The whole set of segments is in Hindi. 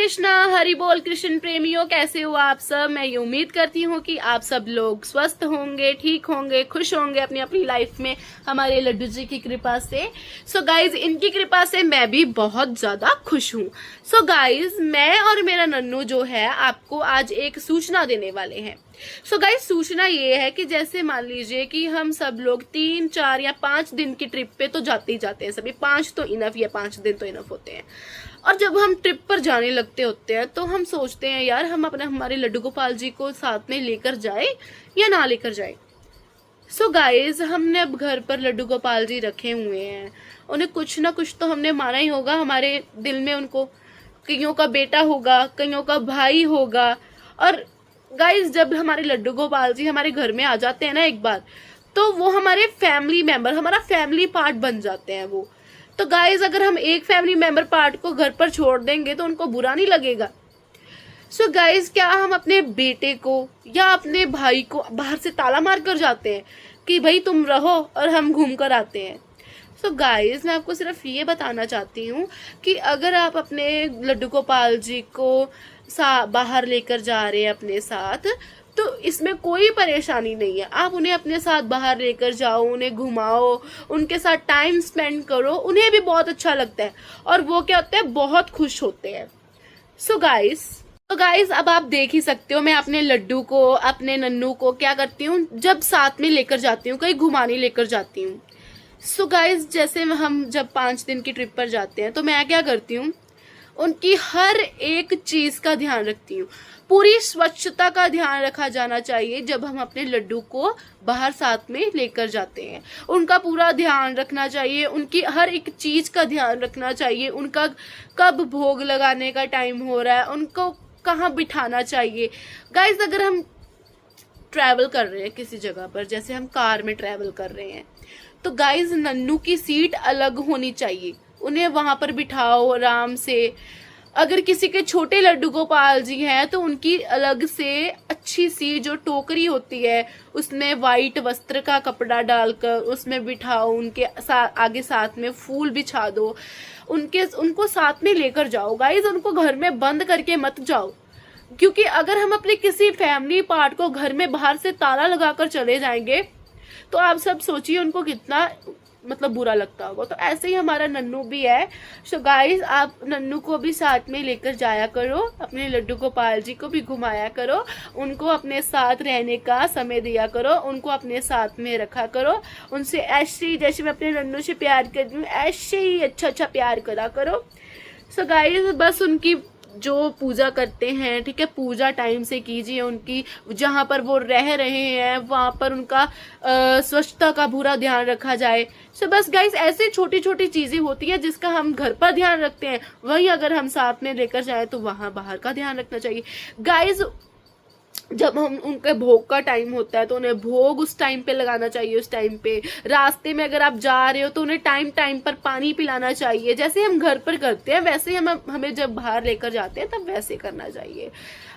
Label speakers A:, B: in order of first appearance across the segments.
A: कृष्णा, हरि बोल। कृष्ण प्रेमियों, कैसे हो आप सब। मैं ये उम्मीद करती हूँ कि आप सब लोग स्वस्थ होंगे, ठीक होंगे, खुश होंगे अपनी अपनी लाइफ में हमारे लड्डू जी की कृपा से। सो गाइज, इनकी कृपा से मैं भी बहुत ज्यादा खुश हूँ। सो गाइज, मैं और मेरा नन्नू जो है आपको आज एक सूचना देने वाले हैं। सो गाइज, सूचना ये है कि जैसे मान लीजिए कि हम सब लोग 3, 4 या 5 दिन की ट्रिप पे तो जाते ही जाते हैं सभी। 5 तो इनफ या 5 दिन तो इनफ होते हैं। और जब हम ट्रिप पर जाने लगते होते हैं तो हम सोचते हैं यार हम अपने हमारे लड्डू गोपाल जी को साथ में लेकर जाए या ना लेकर जाए। सो गाइज, हमने अब घर पर लड्डू गोपाल जी रखे हुए हैं। उन्हें कुछ ना कुछ तो हमने माना ही होगा हमारे दिल में उनको। कईयों का बेटा होगा, कईयों का भाई होगा। और गाइज, जब हमारे लड्डू गोपाल जी हमारे घर में आ जाते हैं ना एक बार, तो वो हमारे फैमिली मेंबर, हमारा फैमिली पार्ट बन जाते हैं वो। तो गाइज, अगर हम एक फैमिली मेंबर पार्ट को घर पर छोड़ देंगे तो उनको बुरा नहीं लगेगा। सो गाइज, क्या हम अपने बेटे को या अपने भाई को बाहर से ताला मार कर जाते हैं कि भाई तुम रहो और हम घूम कर आते हैं। सो गाइज, मैं आपको सिर्फ ये बताना चाहती हूँ कि अगर आप अपने लड्डू गोपाल जी को बाहर लेकर जा रहे हैं अपने साथ, तो इसमें कोई परेशानी नहीं है। आप उन्हें अपने साथ बाहर लेकर जाओ, उन्हें घुमाओ, उनके साथ टाइम स्पेंड करो, उन्हें भी बहुत अच्छा लगता है और वो क्या होता है, बहुत खुश होते हैं। सो गाइस, अब आप देख ही सकते हो मैं अपने लड्डू को, अपने नन्नू को क्या करती हूँ, जब साथ में लेकर जाती हूँ, कहीं घुमाने लेकर जाती हूँ। सो गाइस, जैसे हम जब 5 दिन की ट्रिप पर जाते हैं तो मैं क्या करती हूँ, उनकी हर एक चीज का ध्यान रखती हूँ। पूरी स्वच्छता का ध्यान रखा जाना चाहिए जब हम अपने लड्डू को बाहर साथ में लेकर जाते हैं। उनका पूरा ध्यान रखना चाहिए, उनकी हर एक चीज का ध्यान रखना चाहिए। उनका कब भोग लगाने का टाइम हो रहा है, उनको कहाँ बिठाना चाहिए। गाइस, अगर हम ट्रैवल कर रहे हैं किसी जगह पर, जैसे हम कार में ट्रैवल कर रहे हैं, तो गाइस नन्नू की सीट अलग होनी चाहिए। उन्हें वहां पर बिठाओ आराम से। अगर किसी के छोटे लड्डू गोपाल जी हैं तो उनकी अलग से अच्छी सी जो टोकरी होती है उसमें वाइट वस्त्र का कपड़ा डालकर उसमें बिठाओ। उनके आगे साथ में फूल बिछा दो। उनको साथ में लेकर जाओ गाइज। उनको घर में बंद करके मत जाओ, क्योंकि अगर हम अपने किसी फैमिली पार्ट को घर में बाहर से ताला लगाकर चले जाएंगे तो आप सब सोचिए उनको कितना बुरा लगता होगा। तो ऐसे ही हमारा नन्नू भी है। सो गाइस, आप नन्नू को भी साथ में लेकर जाया करो, अपने लड्डू गोपाल जी को भी घुमाया करो, उनको अपने साथ रहने का समय दिया करो, उनको अपने साथ में रखा करो। उनसे ऐसे ही जैसे मैं अपने नन्नू से प्यार करती हूँ ऐसे ही अच्छा प्यार करा करो। सो गाइस, बस उनकी जो पूजा करते हैं, ठीक है, पूजा टाइम से कीजिए। उनकी जहाँ पर वो रह रहे हैं वहां पर उनका स्वच्छता का पूरा ध्यान रखा जाए। सो बस गाइस, ऐसे छोटी छोटी चीजें होती है जिसका हम घर पर ध्यान रखते हैं, वहीं अगर हम साथ में लेकर जाए तो वहां बाहर का ध्यान रखना चाहिए। गाइस, जब हम उनके भोग का टाइम होता है तो उन्हें भोग उस टाइम पे लगाना चाहिए। उस टाइम पे रास्ते में अगर आप जा रहे हो तो उन्हें टाइम टाइम पर पानी पिलाना चाहिए। जैसे हम घर पर करते हैं वैसे हमें जब बाहर लेकर जाते हैं तब वैसे करना चाहिए।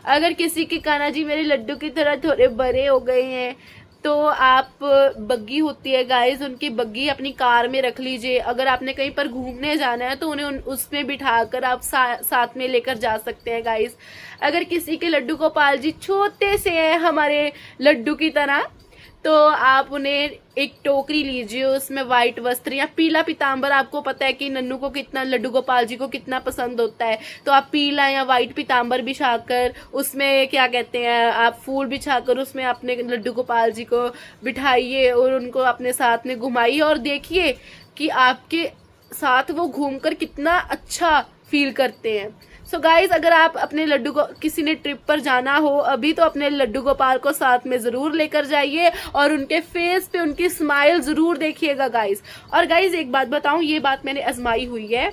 A: अगर किसी के कान्हा जी मेरे लड्डू की तरह थोड़े बड़े हो गए हैं तो आप बग्गी होती है गाइस, उनकी बग्गी अपनी कार में रख लीजिए। अगर आपने कहीं पर घूमने जाना है तो उन्हें उसमें बिठाकर आप साथ में लेकर जा सकते हैं गाइस। अगर किसी के लड्डू गोपाल जी छोटे से हैं हमारे लड्डू की तरह, तो आप उन्हें एक टोकरी लीजिए, उसमें व्हाइट वस्त्र या पीला पीताम्बर, आपको पता है कि नन्नू को कितना, लड्डू गोपाल जी को कितना पसंद होता है, तो आप पीला या व्हाइट पीताम्बर बिछाकर उसमें क्या कहते हैं, आप फूल बिछाकर उसमें अपने लड्डू गोपाल जी को बिठाइए और उनको अपने साथ में घुमाइए और देखिए कि आपके साथ वो घूमकर कितना अच्छा फील करते हैं। सो गाइज, अगर आप अपने लड्डू को, किसी ने ट्रिप पर जाना हो अभी, तो अपने लड्डू गोपाल को साथ में जरूर लेकर जाइए और उनके फेस पे उनकी स्माइल जरूर देखिएगा गाइज। और गाइज, एक बात बताऊं, ये बात मैंने आजमाई हुई है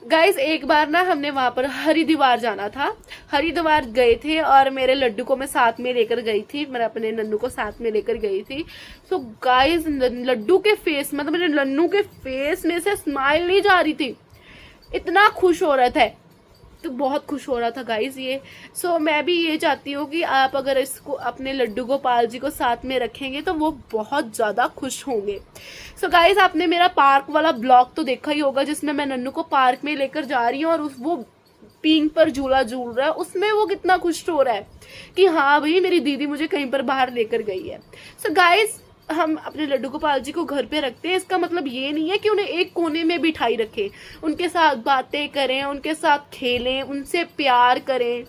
A: गाइज। एक बार ना हमने वहां पर हरिद्वार जाना था, हरिद्वार गए थे और मेरे लड्डू को मैं साथ में लेकर गई थी, मैं अपने नन्नू को साथ में लेकर गई थी। सो गाइज, लड्डू के फेस, मेरे नन्नू के फेस में से स्माइल नहीं जा रही थी, इतना खुश हो रहा था, तो बहुत खुश हो रहा था गाइज ये। सो मैं भी ये चाहती हूँ कि आप अगर इसको, अपने लड्डू गोपाल जी को साथ में रखेंगे तो वो बहुत ज्यादा खुश होंगे। सो गाइज, आपने मेरा पार्क वाला ब्लॉग तो देखा ही होगा जिसमें मैं नन्नू को पार्क में लेकर जा रही हूँ और वो पींग पर झूला झूल रहा है, उसमें वो कितना खुश हो रहा है कि हाँ भाई मेरी दीदी मुझे कहीं पर बाहर लेकर गई है। सो गाइज, हम अपने लड्डू गोपाल जी को घर पे रखते हैं, इसका मतलब ये नहीं है कि उन्हें एक कोने में बिठाई रखें। उनके साथ बातें करें, उनके साथ खेलें, उनसे प्यार करें,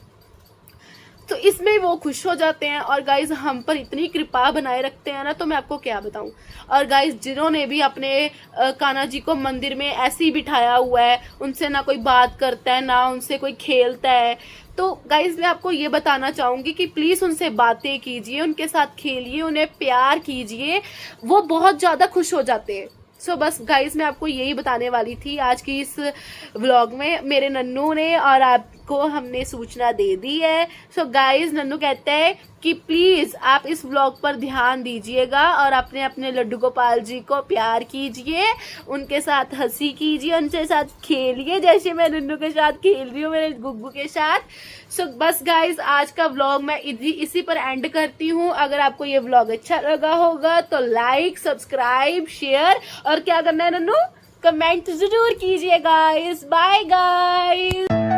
A: तो इसमें वो खुश हो जाते हैं। और गाइज हम पर इतनी कृपा बनाए रखते हैं ना, तो मैं आपको क्या बताऊं। और गाइज जिन्होंने भी अपने कान्हा जी को मंदिर में ऐसे ही बिठाया हुआ है, उनसे ना कोई बात करता है, ना उनसे कोई खेलता है, तो गाइज मैं आपको ये बताना चाहूंगी कि प्लीज उनसे बातें कीजिए, उनके साथ खेलिए, उन्हें प्यार कीजिए, वो बहुत ज्यादा खुश हो जाते हैं। सो बस गाइज मैं आपको यही बताने वाली थी आज की इस व्लॉग में। मेरे नन्नू ने और आपको हमने सूचना दे दी है। सो गाइज नन्नू कहते हैं कि प्लीज आप इस व्लॉग पर ध्यान दीजिएगा और अपने अपने लड्डू गोपाल जी को प्यार कीजिए, उनके साथ हंसी कीजिए, उनके साथ खेलिए जैसे मैं नन्नू के साथ खेल रही हूँ, मेरे गुग्गू के साथ। सो बस गाइज आज का व्लॉग मैं इसी पर एंड करती हूँ। अगर आपको ये व्लॉग अच्छा लगा होगा तो लाइक, सब्सक्राइब, शेयर और क्या करना है नन्नू, कमेंट जरूर कीजिए गाइज। Bye guys.